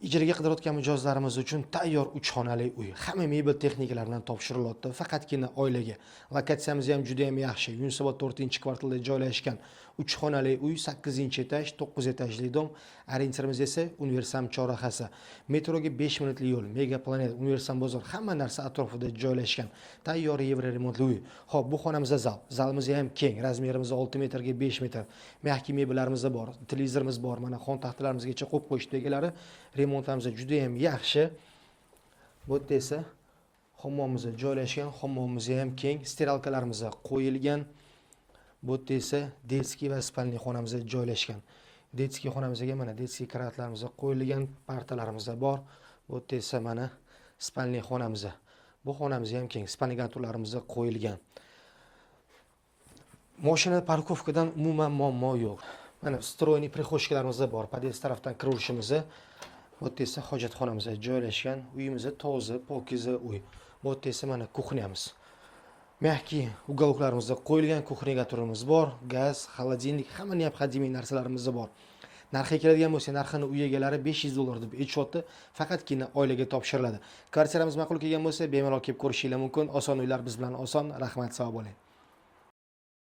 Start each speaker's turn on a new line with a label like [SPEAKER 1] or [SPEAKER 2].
[SPEAKER 1] Ijaraga qidirayotgan mijozlarimiz uchun tayyor 3 xonali uy. Hamma mebel texnikalaridan topshiriladi. Faqatgina oilaga. Lokatsiyamiz ham juda ham yaxshi. Yunusobod 4-kvartalda joylashgan 3 xonali uy, 8-etaj, 9 etajli dom. Orientirimiz esa Universam chorrahasi. Metroga 5 minutli yo'l. Mega Planet, Universam bozor, hamma narsa atrofida joylashgan. Tayyor yevro remontli uy. Xo'p, bu xonamizda zal. Zalimiz ham keng. Razmerimiz 6 metrga 5 metr. Mehki mebellarimiz bor. Televizorimiz bor. Mana xon taxtalarimizgacha qo'yib qo'yishdi egalari. Remontimiz juda ham yaxshi. Bu yerda esa hammomimiz joylashgan, hammomimiz ham keng, steralkalarimiz qo'yilgan. Bu yerda esa detskiy va spalniy xonamiz joylashgan. Detskiy xonamizga mana detskiy karavotlarimiz qo'yilgan, partalarimiz bor. Bu yerda esa mana spalniy xonamiz. Bu xonamiz ham keng, spalnigaturlarimiz qo'yilgan. Mashina parkovkadan umuman muammo yo'q. Mana stroyniy prixoshkalarimiz bor. Pod'ezd tarafdan kiravishimiz. Bu yerda esa hojatxonamiz joylashgan. Uyimiz toza, pokiza uy. Bu yerda esa mana kuxnyamiz. Mehki uголокlarimiz qo'yilgan, kuxnyaturimiz bor, gaz, xolodilnik, hamma neobxodimiy narsalarimiz bor. Narxiga keladigan bo'lsa, narxini uy egalari $500 deb aytishyapti. Faqatgina oilaga topshiriladi. Kvartiramiz ma'qul kelgan bo'lsa, bemalol kelib ko'rishingiz mumkin. Oson uylar biz bilan oson. Rahmat, sog' bo'ling.